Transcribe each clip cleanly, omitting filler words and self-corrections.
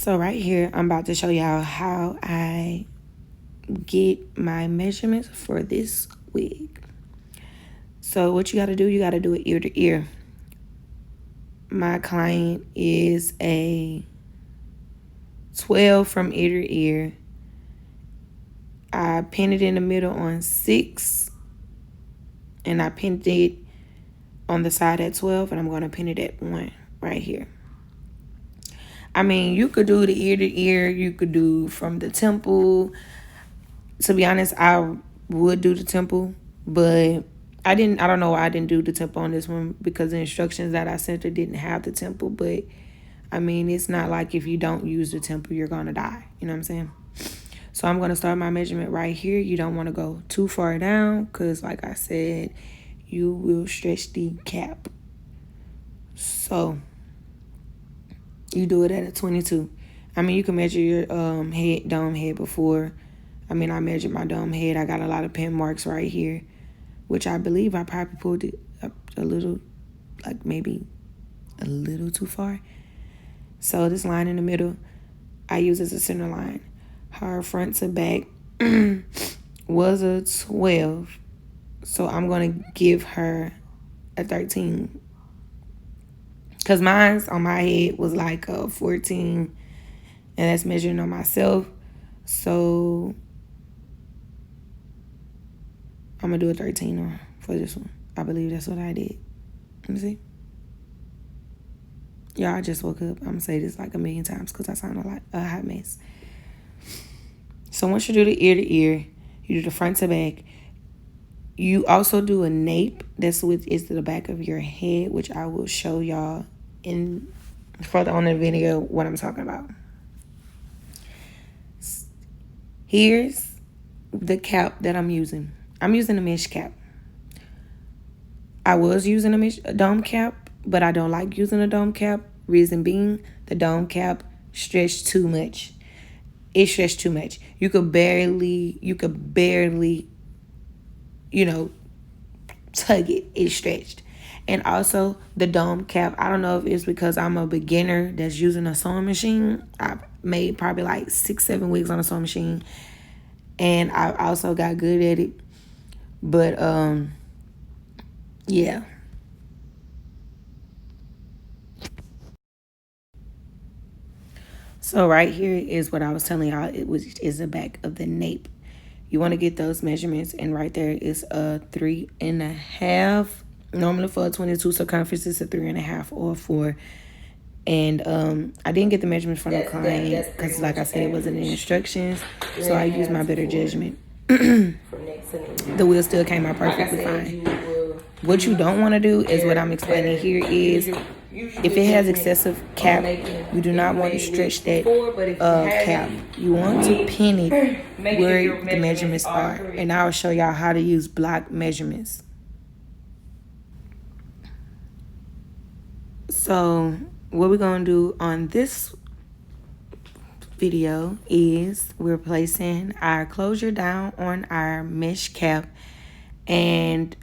So right here, I'm about to show y'all how I get my measurements for this wig. So what you got to do, you got to do it ear to ear. My client is a 12 from ear to ear. I pinned it in the middle on 6, and I pinned it on the side at 12, and I'm going to pin it at 1 right here. I mean, you could do the ear to ear, you could do from the temple. To be honest, I would do the temple, but I don't know why I didn't do the temple on this one, because the instructions that I sent her didn't have the temple. But I mean, it's not like if you don't use the temple, you're gonna die. You know what I'm saying? So I'm gonna start my measurement right here. You don't want to go too far down, because like I said, you will stretch the cap. So you do it at a 22. I mean, you can measure your dome head before. I mean, I measured my dome head. I got a lot of pin marks right here, which I believe I probably pulled it up a little, like maybe a little too far. So this line in the middle, I use as a center line. Her front to back was a 12. So I'm going to give her a 13. Because mine's on my head was like a 14. And that's measuring on myself. So I'm going to do a 13 on for this one. I believe that's what I did. Let me see. Y'all, I just woke up. I'm going to say this like a million times because I sound like a hot mess. So once you do the ear to ear, you do the front to back. You also do a nape. That's what is to the back of your head, which I will show y'all in further on the video what I'm talking about. Here's the cap that I'm using. I'm using a mesh cap. I was using a dome cap, but I don't like using a dome cap. Reason being, the dome cap stretched too much. It stretched too much. You could barely, tug it. It stretched. And also the dome cap, I don't know if it's because I'm a beginner that's using a sewing machine. I made probably like 6-7 wigs on a sewing machine. And I also got good at it. But, yeah. So right here is what I was telling y'all. Is the back of the nape. You want to get those measurements, and right there is a 3.5. Normally for a 22 circumference, it's a 3.5 or 4. And I didn't get the measurements from the client because, like I said, it wasn't in the instructions. So I used my better judgment. The wheel still came out perfectly fine. What you don't want to do is what I'm explaining here is, if it has excessive cap, you do not want to stretch that cap. You want to pin it where the measurements are. And I'll show y'all how to use block measurements. So what we're going to do on this video is we're placing our closure down on our mesh cap, and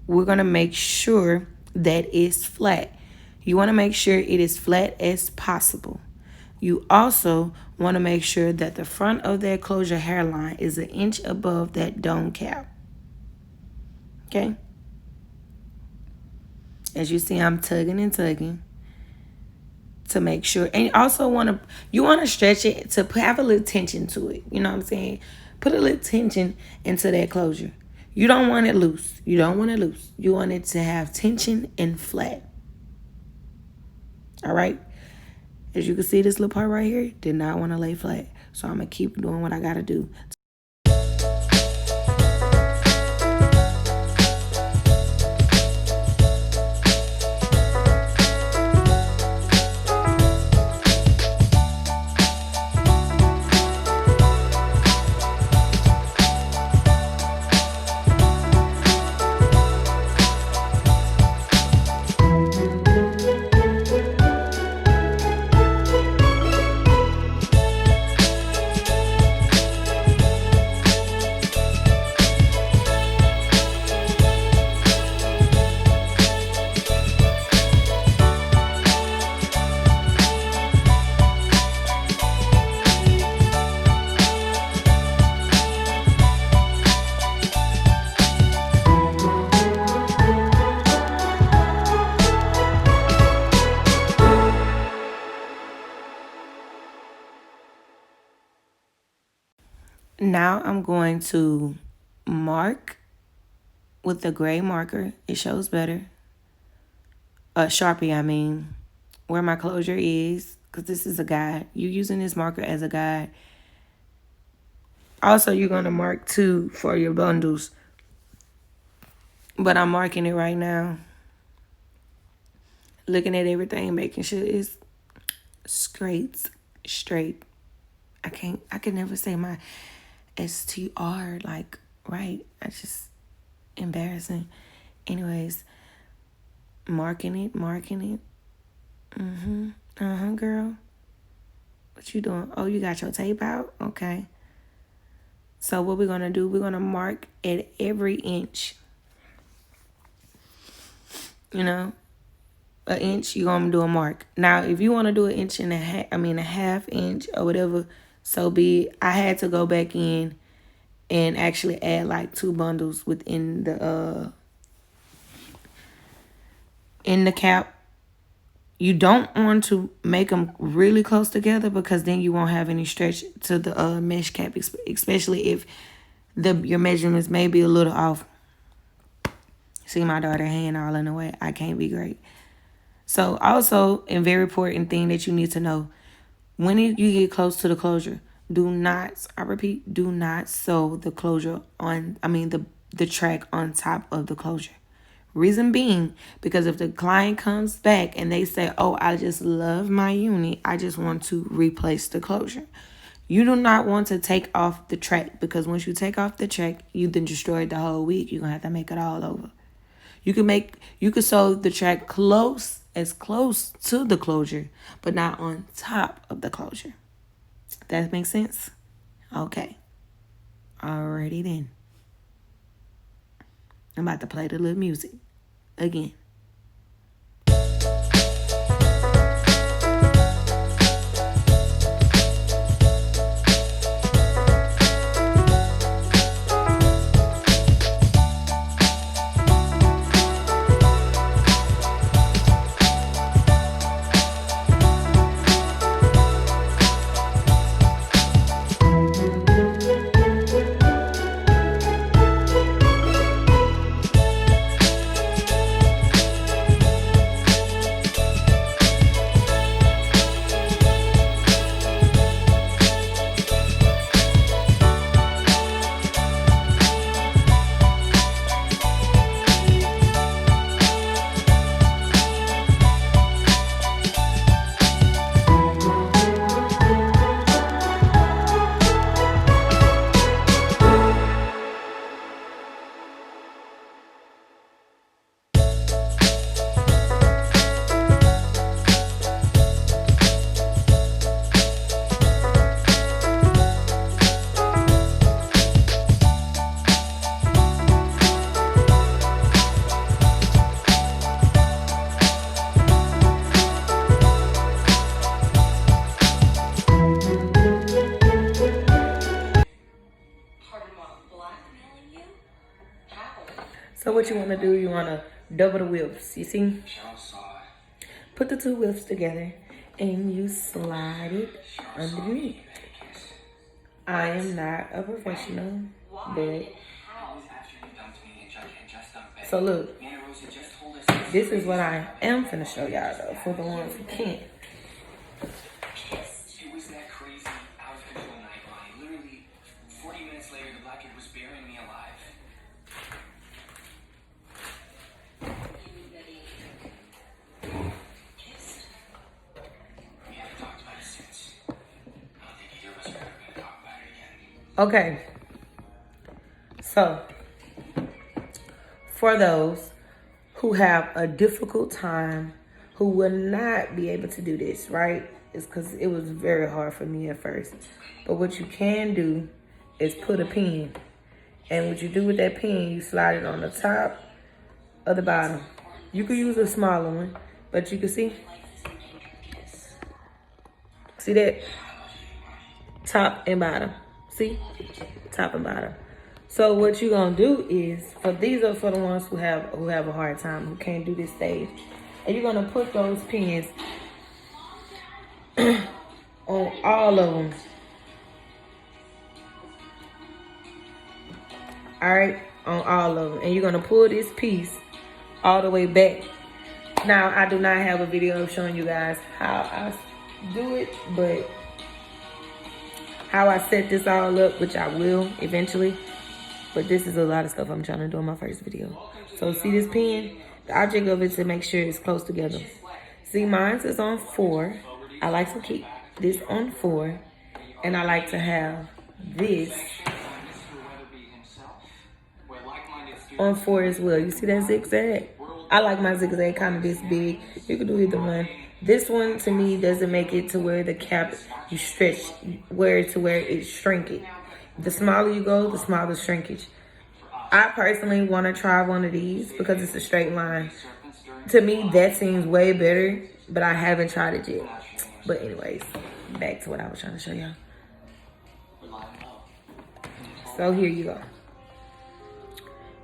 we're going to make sure that it's flat. You want to make sure it is flat as possible. You also want to make sure that the front of that closure hairline is 1 inch above that dome cap. Okay? As you see, I'm tugging and tugging to make sure. And you also want to stretch it to have a little tension to it. You know what I'm saying? Put a little tension into that closure. You don't want it loose. You don't want it loose. You want it to have tension and flat. All right? As you can see, this little part right here did not want to lay flat. So I'm going to keep doing what I got to do. Now I'm going to mark with the gray marker. It shows better. Sharpie, I mean, where my closure is, because this is a guide. You're using this marker as a guide. Also, you're going to mark too for your bundles. But I'm marking it right now. Looking at everything, making sure it's straight. I can never say my STR like right. I just embarrassing. Anyways, marking it. Girl. What you doing? Oh, you got your tape out? Okay. So what we're gonna do, we're gonna mark at every inch. You know, an inch, you're gonna do a mark. Now, if you want to do an inch and a half inch or whatever, so be it. I had to go back in and actually add like 2 bundles within the in the cap. You don't want to make them really close together because then you won't have any stretch to the mesh cap, especially if your measurements may be a little off. See my daughter hand all in the way. I can't be great. So also, a very important thing that you need to know, when you get close to the closure, do not sew the closure the track on top of the closure. Reason being, because if the client comes back and they say, oh, I just love my unit, I just want to replace the closure. You do not want to take off the track, because once you take off the track, you then destroyed the whole week. You're going to have to make it all over. You could sew the track as close to the closure, but not on top of the closure. That makes sense? Okay. Alrighty then. I'm about to play the little music again. So what you want to do, you want to double the widths, you see? Put the 2 widths together and you slide it underneath. I am not a professional, but... So look, this is what I am finna show y'all though, for the ones who can't. It was that crazy, out of control night, Bonnie. Literally, 40 minutes later, the black kid was burying me alive. We haven't talked about it since. I don't think either of us are ever going to talk about it again. Okay. So, for those who have a difficult time, who will not be able to do this, right? It's because it was very hard for me at first. But what you can do is put a pin. And what you do with that pin, you slide it on the top of the bottom. You could use a smaller one, but you can see that? Top and bottom. See? Top and bottom. So what you're gonna do is, these are for the ones who have a hard time, who can't do this stage. And you're gonna put those pins on all of them. All right, on all of them. And you're going to pull this piece all the way back. Now, I do not have a video of showing you guys how I do it, but how I set this all up, which I will eventually. But this is a lot of stuff I'm trying to do in my first video. So see this pin? The object of it to make sure it's close together. See, mine is on 4. I like to keep this on 4. And I like to have this on 4 as well. You see that zigzag? I like my zigzag kind of this big. You can do either one. This one to me doesn't make it to where the cap you stretch where it shrink it. The smaller you go, the smaller the shrinkage. I personally want to try one of these because it's a straight line. To me, that seems way better, but I haven't tried it yet. But anyways, back to what I was trying to show y'all. So here you go.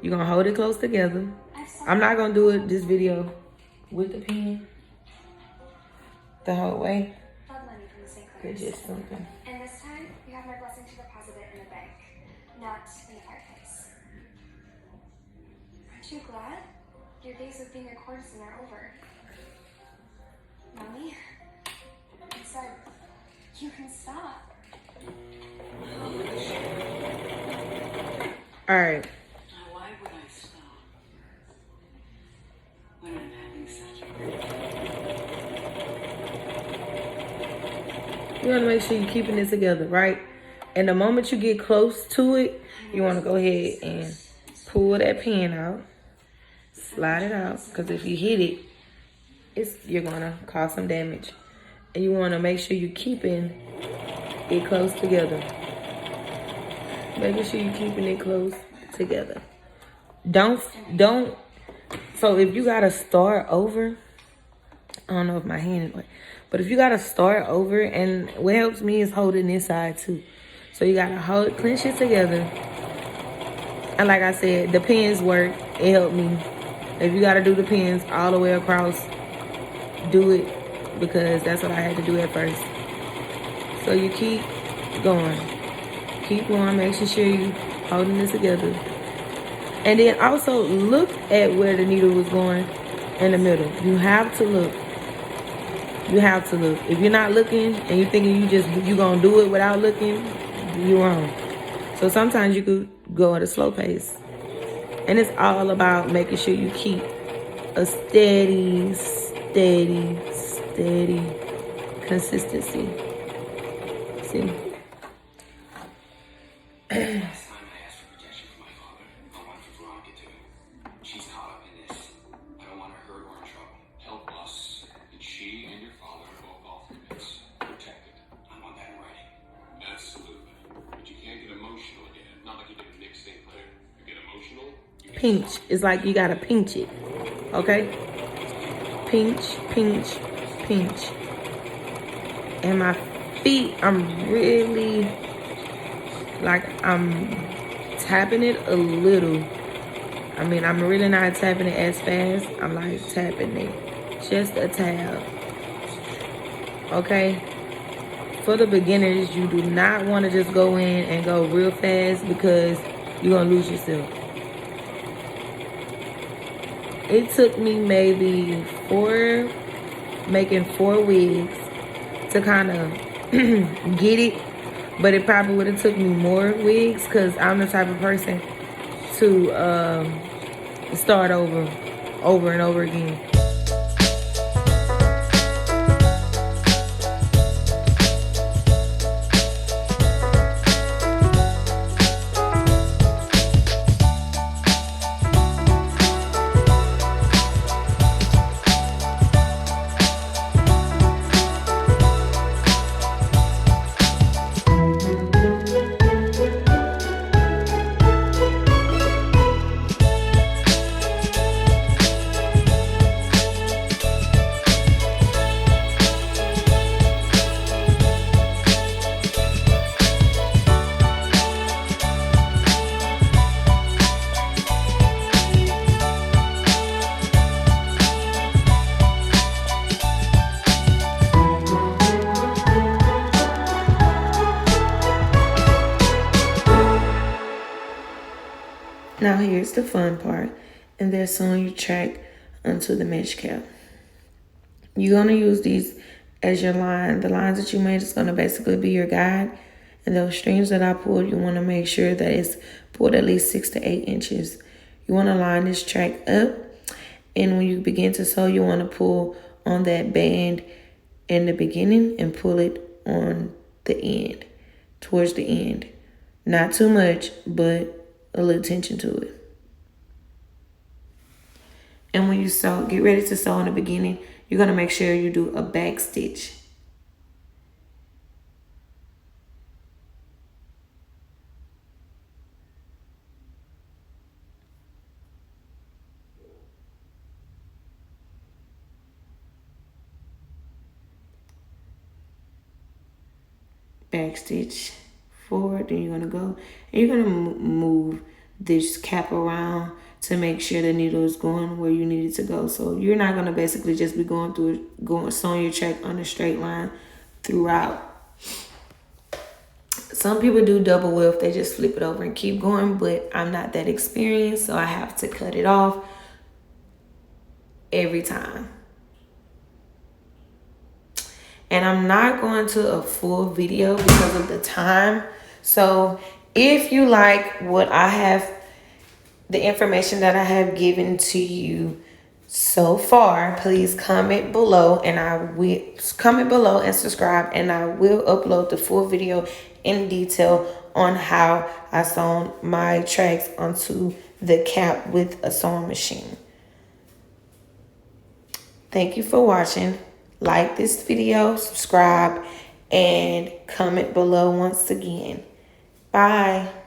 You're going to hold it close together. I'm not going to do this video with the pen the whole way. It's just something. And this time, you have my blessing to deposit it in the bank, not in the fireplace. Aren't you glad? Your days of being a courtesan are over. Mommy, I said, you can stop. All right. Now, why would I stop when I'm having such a... You want to make sure you're keeping it together, right? And the moment you get close to it, you want to go ahead and pull that pin out, slide it out, because if you hit it, you're going to cause some damage. And you want to make sure you're keeping it close together. Making sure you're keeping it close together. Don't. So if you got to start over, I don't know if my hand, but if you got to start over, and what helps me is holding this side too. So you got to clench it together. And like I said, the pins work. It helped me. If you got to do the pins all the way across, do it, because that's what I had to do at first. So you keep going. Keep going, making sure you holding this together. And then also look at where the needle was going in the middle. You have to look. You have to look. If you're not looking and you're thinking you're gonna do it without looking, you're wrong. So sometimes you could go at a slow pace. And it's all about making sure you keep a steady consistency. See? Last time I asked for protection from my father, I wanted for Veronica too. She's caught up in this. I don't want her hurt or in trouble. Help us that she and your father are both off limits. Protected. I want that in writing. Absolutely. But you can't get emotional again. Not like you did with Nick St. Clair. You get emotional, you get Pinch. It's like you gotta pinch it. Okay? Pinch. And my feet, I'm tapping it a little. I mean, I'm really not tapping it as fast. I'm like tapping it just a tab. Okay? For the beginners, you do not want to just go in and go real fast because you're going to lose yourself. It took me maybe making 4 wigs to kind of get it. But it probably would have took me more wigs because I'm the type of person to start over and over again. Now here's the fun part, and they're sewing your track onto the mesh cap. You're going to use these as your line. The lines that you made is going to basically be your guide. And those strings that I pulled, you want to make sure that it's pulled at least 6 to 8 inches. You want to line this track up. And when you begin to sew, you want to pull on that band in the beginning and pull it on the end, towards the end. Not too much, but a little tension to it. And when you sew, get ready to sew in the beginning, you're going to make sure you do a back stitch. Back stitch forward, then you're going to go and you're going to move this cap around to make sure the needle is going where you need it to go. So you're not going to basically just be going sewing your track on a straight line throughout. Some people do double weft, they just flip it over and keep going, but I'm not that experienced, so I have to cut it off every time. And I'm not going to a full video because of the time. So if you like what I have, the information that I have given to you so far, please comment below, and I will comment below and subscribe, and I will upload the full video in detail on how I sewn my tracks onto the cap with a sewing machine. Thank you for watching. Like this video, subscribe, and comment below once again. Bye.